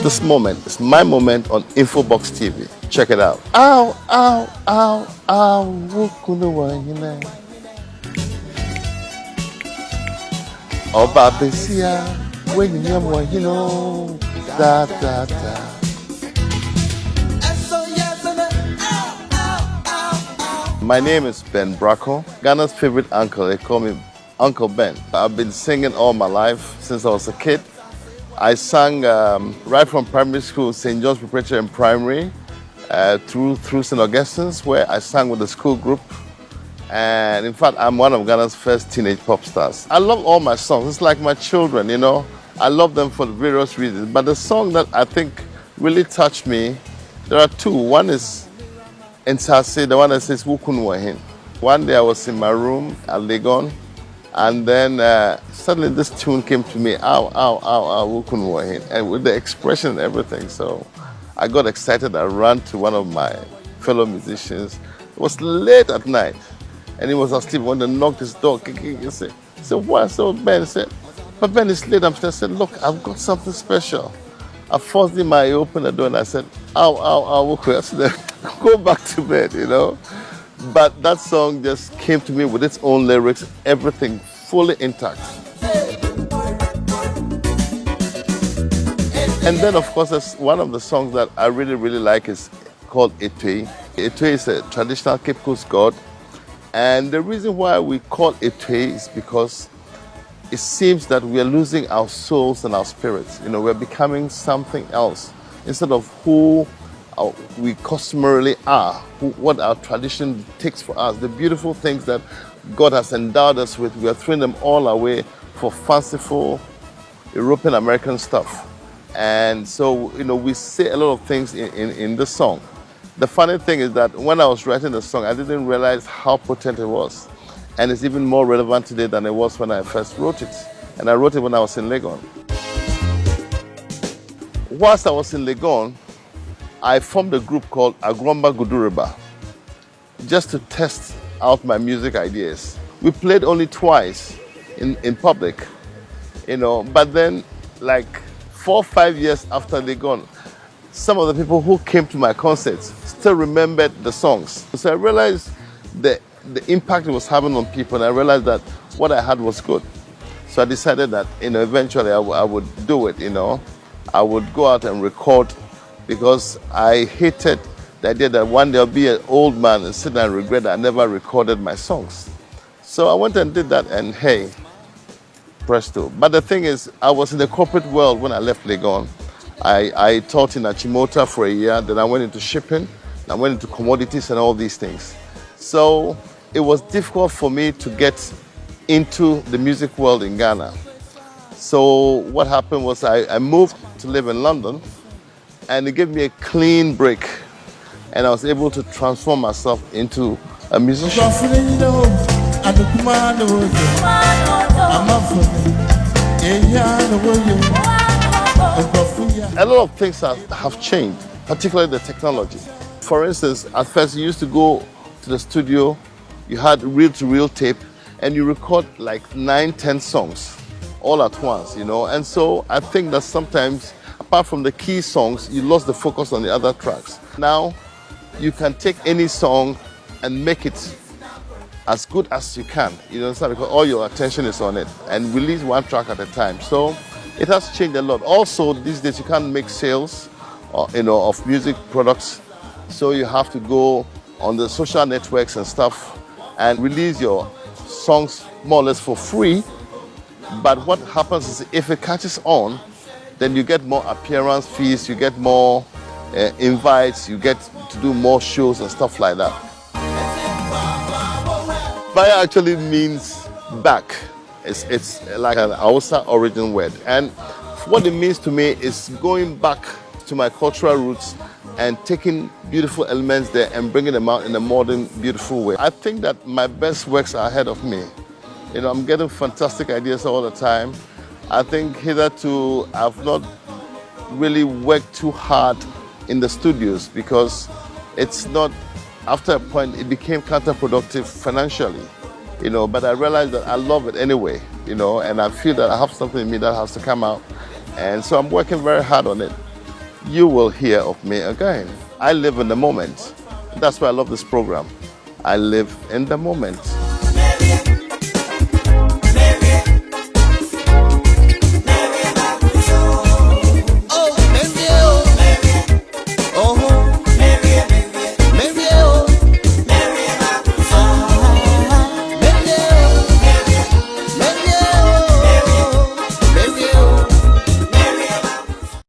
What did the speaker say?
this moment is my moment on Infobox TV. Check it out. Ow, ow, ow, ow, wukunuwahine. Oba besia, when you know, da da da. My name is Brako, Ghana's favorite uncle. They call me Uncle Ben. I've been singing all my life since I was a kid. I sang right from primary school, St. John's Preparatory and Primary, through St. Augustine's, where I sang with the school group. And in fact, I'm one of Ghana's first teenage pop stars. I love all my songs. It's like my children, you know. I love them for various reasons. But the song that I think really touched me, there are two. One is Ntase, the one that says Wukunwahin. One day I was in my room at Legon, and then suddenly this tune came to me, ow, ow, ow, ow, Wukunwahin, and with the expression and everything. So I got excited. I ran to one of my fellow musicians. It was late at night, and he was asleep. When they knocked his door, he said, what? So Ben said, but Ben, it's late. I said, look, I've got something special. I forced him, I opened the door and I said, ow, ow, ow, Wuku. I said, go back to bed, you know. But that song just came to me with its own lyrics, everything fully intact. And then, of course, there's one of the songs that I really, really like is called Etwe. Etwe is a traditional Cape Coast god. And the reason why we call Etwe is because it seems that we are losing our souls and our spirits. You know, we're becoming something else instead of who we customarily are, what our tradition takes for us, the beautiful things that God has endowed us with. We are throwing them all away for fanciful European American stuff. And so, you know, we say a lot of things in this song. The funny thing is that when I was writing the song, I didn't realize how potent it was. And it's even more relevant today than it was when I first wrote it. And I wrote it when I was in Legon. Whilst I was in Legon, I formed a group called Agromba Guduriba just to test out my music ideas. We played only twice in public, you know, but then like 4 or 5 years after Legon, some of the people who came to my concerts still remembered the songs. So I realized the impact it was having on people, and I realized that what I had was good. So I decided that, you know, eventually I would do it, you know. I would go out and record, because I hated the idea that one day I'll be an old man and sit and regret that I never recorded my songs. So I went and did that, and hey, presto. But the thing is, I was in the corporate world when I left Legon. I taught in Achimota for a year, then I went into shipping, I went into commodities and all these things. So it was difficult for me to get into the music world in Ghana. So what happened was I moved to live in London, and it gave me a clean break, and I was able to transform myself into a musician. A lot of things have changed, particularly the technology. For instance, at first you used to go to the studio, you had reel-to-reel tape, and you record like 9-10 songs all at once, you know. And so I think that sometimes, apart from the key songs, you lost the focus on the other tracks. Now, you can take any song and make it as good as you can, you know, because all your attention is on it, and release one track at a time. So it has changed a lot. Also, these days you can't make sales, you know, of music products, so you have to go on the social networks and stuff and release your songs more or less for free. But what happens is, if it catches on, then you get more appearance fees, you get more invites, you get to do more shows and stuff like that. Baya actually means back. It's like an Hausa origin word. And what it means to me is going back to my cultural roots and taking beautiful elements there and bringing them out in a modern, beautiful way. I think that my best works are ahead of me. You know, I'm getting fantastic ideas all the time. I think hitherto I've not really worked too hard in the studios, because it's not, after a point it became counterproductive financially, you know, but I realized that I love it anyway, you know, and I feel that I have something in me that has to come out, and so I'm working very hard on it. you will hear of me again. I live in the moment. That's why I love this program. I live in the moment.